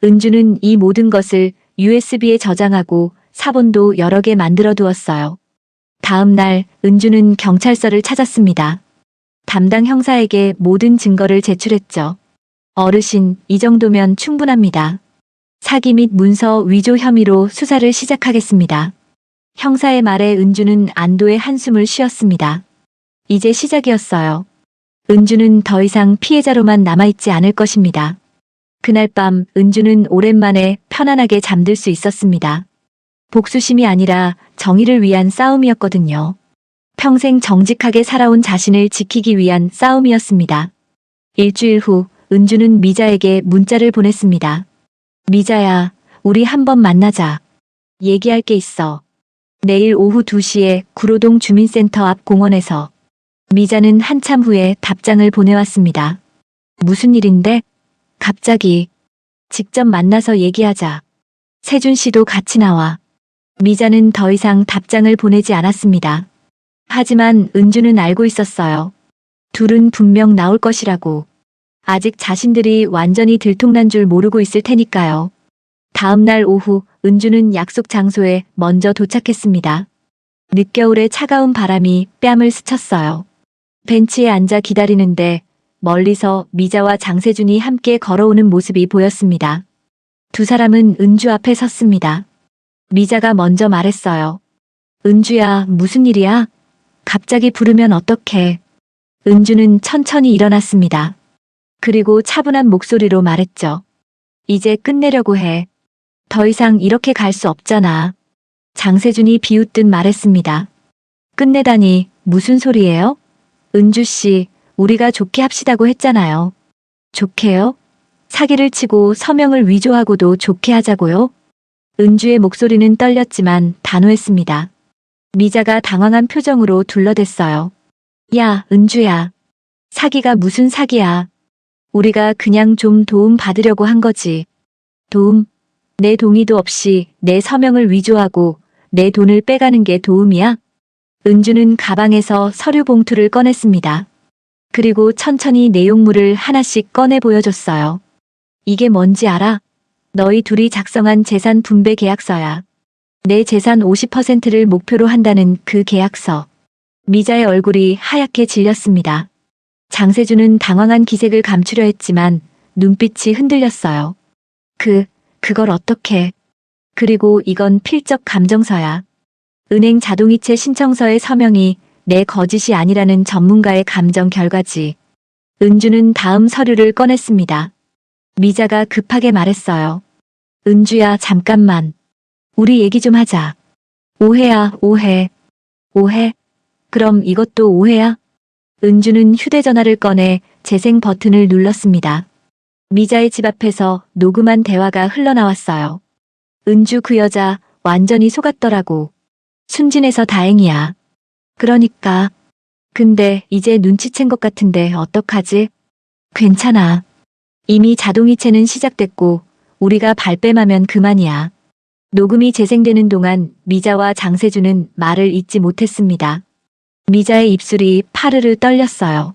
은주는 이 모든 것을 USB에 저장하고 사본도 여러 개 만들어 두었어요. 다음 날 은주는 경찰서를 찾았습니다. 담당 형사에게 모든 증거를 제출했죠. 어르신, 이 정도면 충분합니다. 사기 및 문서 위조 혐의로 수사를 시작하겠습니다. 형사의 말에 은주는 안도의 한숨을 쉬었습니다. 이제 시작이었어요. 은주는 더 이상 피해자로만 남아있지 않을 것입니다. 그날 밤 은주는 오랜만에 편안하게 잠들 수 있었습니다. 복수심이 아니라 정의를 위한 싸움이었거든요. 평생 정직하게 살아온 자신을 지키기 위한 싸움이었습니다. 일주일 후 은주는 미자에게 문자를 보냈습니다. 미자야, 우리 한번 만나자. 얘기할 게 있어. 내일 오후 2시에 구로동 주민센터 앞 공원에서. 미자는 한참 후에 답장을 보내왔습니다. 무슨 일인데? 갑자기. 직접 만나서 얘기하자. 세준 씨도 같이 나와. 미자는 더 이상 답장을 보내지 않았습니다. 하지만 은주는 알고 있었어요. 둘은 분명 나올 것이라고. 아직 자신들이 완전히 들통난 줄 모르고 있을 테니까요. 다음 날 오후 은주는 약속 장소에 먼저 도착했습니다. 늦겨울의 차가운 바람이 뺨을 스쳤어요. 벤치에 앉아 기다리는데 멀리서 미자와 장세준이 함께 걸어오는 모습이 보였습니다. 두 사람은 은주 앞에 섰습니다. 미자가 먼저 말했어요. 은주야, 무슨 일이야? 갑자기 부르면 어떡해. 은주는 천천히 일어났습니다. 그리고 차분한 목소리로 말했죠. 이제 끝내려고 해. 더 이상 이렇게 갈 수 없잖아. 장세준이 비웃듯 말했습니다. 끝내다니 무슨 소리예요? 은주 씨, 우리가 좋게 합시다고 했잖아요. 좋게요? 사기를 치고 서명을 위조하고도 좋게 하자고요? 은주의 목소리는 떨렸지만 단호했습니다. 미자가 당황한 표정으로 둘러댔어요. 야, 은주야. 사기가 무슨 사기야. 우리가 그냥 좀 도움 받으려고 한 거지. 도움? 내 동의도 없이 내 서명을 위조하고 내 돈을 빼가는 게 도움이야? 은주는 가방에서 서류 봉투를 꺼냈습니다. 그리고 천천히 내용물을 하나씩 꺼내 보여줬어요. 이게 뭔지 알아? 너희 둘이 작성한 재산 분배 계약서야. 내 재산 50%를 목표로 한다는 그 계약서. 미자의 얼굴이 하얗게 질렸습니다. 장세준은 당황한 기색을 감추려 했지만 눈빛이 흔들렸어요. 그걸 어떻게. 그리고 이건 필적 감정서야. 은행 자동이체 신청서의 서명이 내 거짓이 아니라는 전문가의 감정 결과지. 은주는 다음 서류를 꺼냈습니다. 미자가 급하게 말했어요. 은주야, 잠깐만. 우리 얘기 좀 하자. 오해야, 오해. 오해? 그럼 이것도 오해야? 은주는 휴대전화를 꺼내 재생 버튼을 눌렀습니다. 미자의 집 앞에서 녹음한 대화가 흘러나왔어요. 은주 그 여자 완전히 속았더라고. 순진해서 다행이야. 그러니까. 근데 이제 눈치챈 것 같은데 어떡하지? 괜찮아. 이미 자동이체는 시작됐고 우리가 발뺌하면 그만이야. 녹음이 재생되는 동안 미자와 장세준은 말을 잇지 못했습니다. 미자의 입술이 파르르 떨렸어요.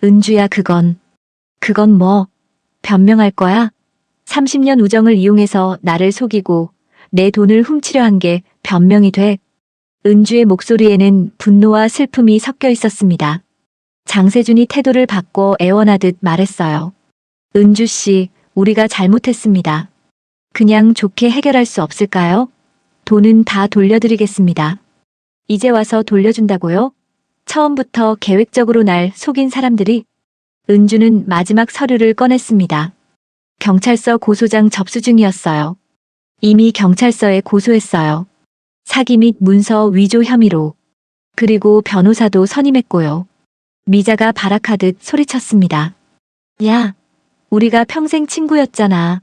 은주야, 그건 뭐? 변명할 거야? 30년 우정을 이용해서 나를 속이고 내 돈을 훔치려 한 게 변명이 돼? 은주의 목소리에는 분노와 슬픔이 섞여 있었습니다. 장세준이 태도를 바꿔 애원하듯 말했어요. 은주 씨, 우리가 잘못했습니다. 그냥 좋게 해결할 수 없을까요? 돈은 다 돌려드리겠습니다. 이제 와서 돌려준다고요? 처음부터 계획적으로 날 속인 사람들이? 은주는 마지막 서류를 꺼냈습니다. 경찰서 고소장 접수 중이었어요. 이미 경찰서에 고소했어요. 사기 및 문서 위조 혐의로. 그리고 변호사도 선임했고요. 미자가 발악하듯 소리쳤습니다. 야, 우리가 평생 친구였잖아.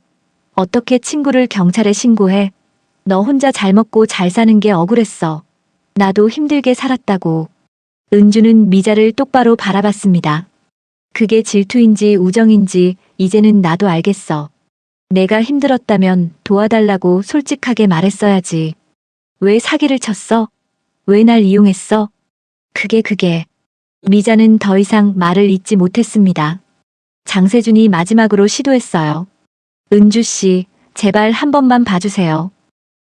어떻게 친구를 경찰에 신고해? 너 혼자 잘 먹고 잘 사는 게 억울했어. 나도 힘들게 살았다고. 은주는 미자를 똑바로 바라봤습니다. 그게 질투인지 우정인지 이제는 나도 알겠어. 내가 힘들었다면 도와달라고 솔직하게 말했어야지. 왜 사기를 쳤어? 왜 날 이용했어? 그게. 미자는 더 이상 말을 잇지 못했습니다. 장세준이 마지막으로 시도했어요. 은주 씨, 제발 한 번만 봐주세요.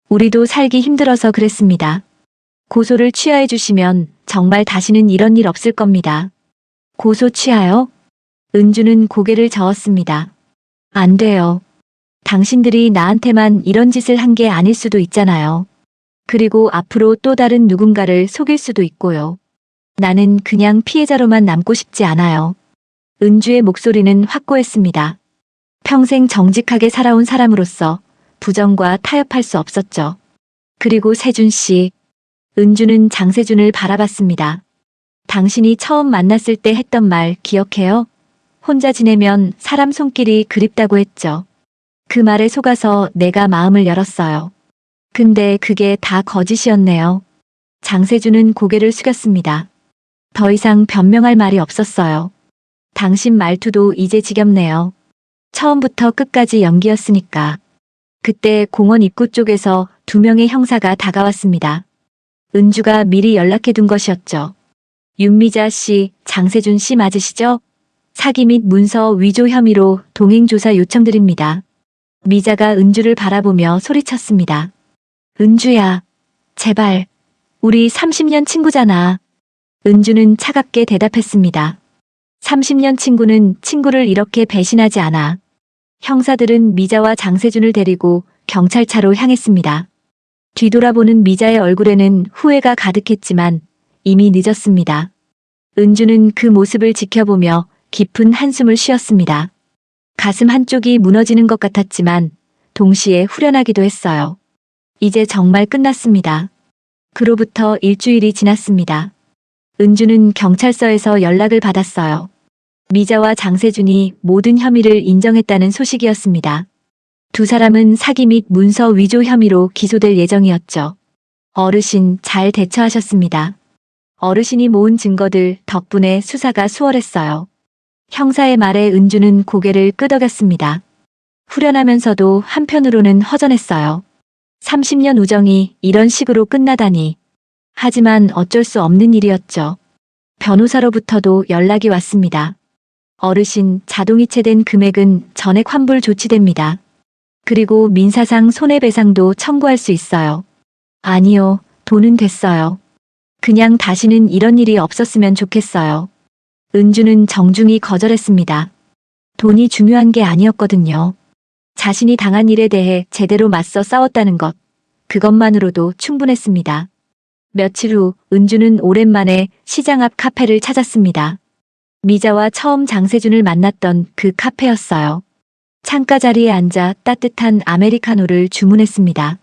우리도 살기 힘들어서 그랬습니다. 고소를 취하해 주시면 정말 다시는 이런 일 없을 겁니다. 고소 취하요? 은주는 고개를 저었습니다. 안 돼요. 당신들이 나한테만 이런 짓을 한 게 아닐 수도 있잖아요. 그리고 앞으로 또 다른 누군가를 속일 수도 있고요. 나는 그냥 피해자로만 남고 싶지 않아요. 은주의 목소리는 확고했습니다. 평생 정직하게 살아온 사람으로서 부정과 타협할 수 없었죠. 그리고 세준 씨. 은주는 장세준을 바라봤습니다. 당신이 처음 만났을 때 했던 말 기억해요? 혼자 지내면 사람 손길이 그립다고 했죠. 그 말에 속아서 내가 마음을 열었어요. 근데 그게 다 거짓이었네요. 장세준은 고개를 숙였습니다. 더 이상 변명할 말이 없었어요. 당신 말투도 이제 지겹네요. 처음부터 끝까지 연기였으니까. 그때 공원 입구 쪽에서 2명의 형사가 다가왔습니다. 은주가 미리 연락해둔 것이었죠. 윤미자 씨, 장세준 씨 맞으시죠? 사기 및 문서 위조 혐의로 동행조사 요청드립니다. 미자가 은주를 바라보며 소리쳤습니다. 은주야, 제발. 우리 30년 친구잖아. 은주는 차갑게 대답했습니다. 30년 친구는 친구를 이렇게 배신하지 않아. 형사들은 미자와 장세준을 데리고 경찰차로 향했습니다. 뒤돌아보는 미자의 얼굴에는 후회가 가득했지만 이미 늦었습니다. 은주는 그 모습을 지켜보며 깊은 한숨을 쉬었습니다. 가슴 한쪽이 무너지는 것 같았지만 동시에 후련하기도 했어요. 이제 정말 끝났습니다. 그로부터 일주일이 지났습니다. 은주는 경찰서에서 연락을 받았어요. 미자와 장세준이 모든 혐의를 인정했다는 소식이었습니다. 두 사람은 사기 및 문서 위조 혐의로 기소될 예정이었죠. 어르신 잘 대처하셨습니다. 어르신이 모은 증거들 덕분에 수사가 수월했어요. 형사의 말에 은주는 고개를 끄덕였습니다. 후련하면서도 한편으로는 허전했어요. 30년 우정이 이런 식으로 끝나다니. 하지만 어쩔 수 없는 일이었죠. 변호사로부터도 연락이 왔습니다. 어르신, 자동이체된 금액은 전액 환불 조치됩니다. 그리고 민사상 손해배상도 청구할 수 있어요. 아니요, 돈은 됐어요. 그냥 다시는 이런 일이 없었으면 좋겠어요. 은주는 정중히 거절했습니다. 돈이 중요한 게 아니었거든요. 자신이 당한 일에 대해 제대로 맞서 싸웠다는 것, 그것만으로도 충분했습니다. 며칠 후 은주는 오랜만에 시장 앞 카페를 찾았습니다. 미자와 처음 장세준을 만났던 그 카페였어요. 창가 자리에 앉아 따뜻한 아메리카노를 주문했습니다.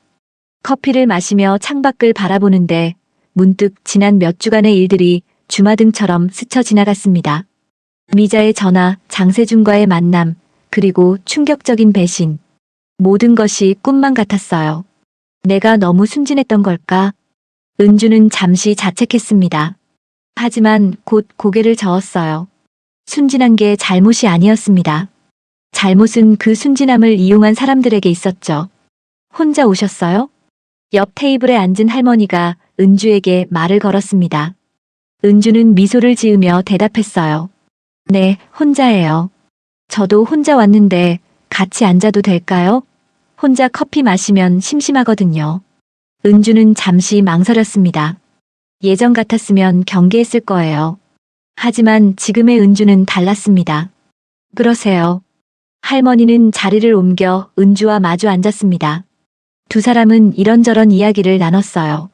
커피를 마시며 창밖을 바라보는데 문득 지난 몇 주간의 일들이 주마등처럼 스쳐 지나갔습니다. 미자의 전화, 장세준과의 만남, 그리고 충격적인 배신. 모든 것이 꿈만 같았어요. 내가 너무 순진했던 걸까? 은주는 잠시 자책했습니다. 하지만 곧 고개를 저었어요. 순진한 게 잘못이 아니었습니다. 잘못은 그 순진함을 이용한 사람들에게 있었죠. 혼자 오셨어요? 옆 테이블에 앉은 할머니가 은주에게 말을 걸었습니다. 은주는 미소를 지으며 대답했어요. 네, 혼자예요. 저도 혼자 왔는데 같이 앉아도 될까요? 혼자 커피 마시면 심심하거든요. 은주는 잠시 망설였습니다. 예전 같았으면 경계했을 거예요. 하지만 지금의 은주는 달랐습니다. 그러세요. 할머니는 자리를 옮겨 은주와 마주 앉았습니다. 두 사람은 이런저런 이야기를 나눴어요.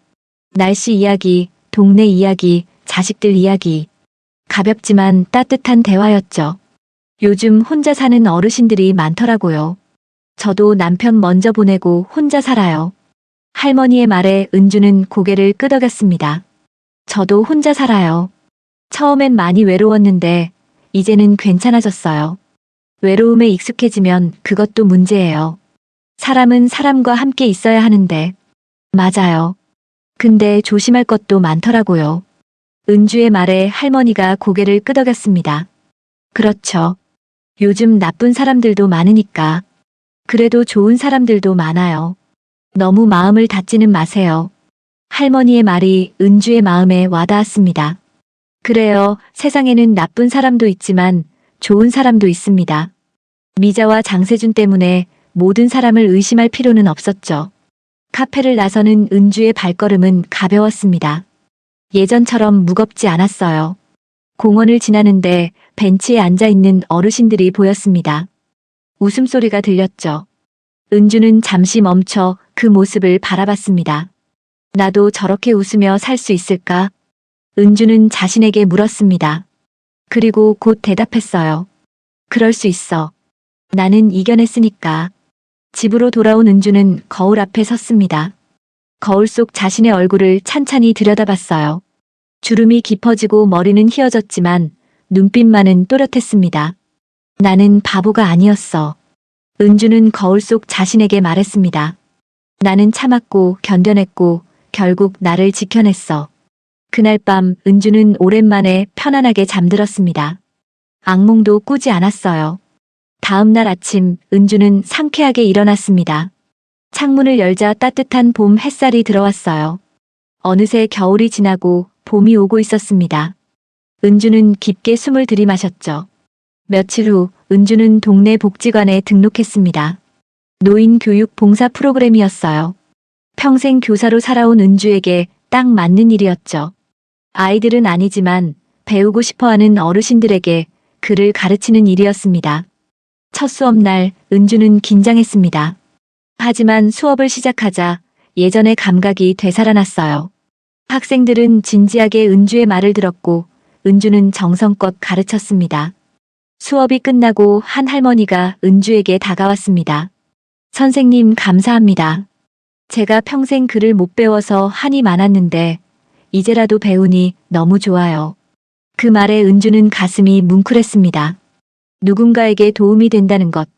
날씨 이야기, 동네 이야기, 자식들 이야기. 가볍지만 따뜻한 대화였죠. 요즘 혼자 사는 어르신들이 많더라고요. 저도 남편 먼저 보내고 혼자 살아요. 할머니의 말에 은주는 고개를 끄덕였습니다. 저도 혼자 살아요. 처음엔 많이 외로웠는데 이제는 괜찮아졌어요. 외로움에 익숙해지면 그것도 문제예요. 사람은 사람과 함께 있어야 하는데. 맞아요. 근데 조심할 것도 많더라고요. 은주의 말에 할머니가 고개를 끄덕였습니다. 그렇죠. 요즘 나쁜 사람들도 많으니까. 그래도 좋은 사람들도 많아요. 너무 마음을 닫지는 마세요. 할머니의 말이 은주의 마음에 와닿았습니다. 그래요. 세상에는 나쁜 사람도 있지만 좋은 사람도 있습니다. 미자와 장세준 때문에 모든 사람을 의심할 필요는 없었죠. 카페를 나서는 은주의 발걸음은 가벼웠습니다. 예전처럼 무겁지 않았어요. 공원을 지나는데 벤치에 앉아있는 어르신들이 보였습니다. 웃음소리가 들렸죠. 은주는 잠시 멈춰 그 모습을 바라봤습니다. 나도 저렇게 웃으며 살 수 있을까? 은주는 자신에게 물었습니다. 그리고 곧 대답했어요. 그럴 수 있어. 나는 이겨냈으니까. 집으로 돌아온 은주는 거울 앞에 섰습니다. 거울 속 자신의 얼굴을 찬찬히 들여다봤어요. 주름이 깊어지고 머리는 휘어졌지만 눈빛만은 또렷했습니다. 나는 바보가 아니었어. 은주는 거울 속 자신에게 말했습니다. 나는 참았고 견뎌냈고 결국 나를 지켜냈어. 그날 밤 은주는 오랜만에 편안하게 잠들었습니다. 악몽도 꾸지 않았어요. 다음 날 아침 은주는 상쾌하게 일어났습니다. 창문을 열자 따뜻한 봄 햇살이 들어왔어요. 어느새 겨울이 지나고 봄이 오고 있었습니다. 은주는 깊게 숨을 들이마셨죠. 며칠 후 은주는 동네 복지관에 등록했습니다. 노인 교육 봉사 프로그램이었어요. 평생 교사로 살아온 은주에게 딱 맞는 일이었죠. 아이들은 아니지만 배우고 싶어하는 어르신들에게 글을 가르치는 일이었습니다. 첫 수업날 은주는 긴장했습니다. 하지만 수업을 시작하자 예전의 감각이 되살아났어요. 학생들은 진지하게 은주의 말을 들었고 은주는 정성껏 가르쳤습니다. 수업이 끝나고 한 할머니가 은주에게 다가왔습니다. 선생님 감사합니다. 제가 평생 글을 못 배워서 한이 많았는데 이제라도 배우니 너무 좋아요. 그 말에 은주는 가슴이 뭉클했습니다. 누군가에게 도움이 된다는 것,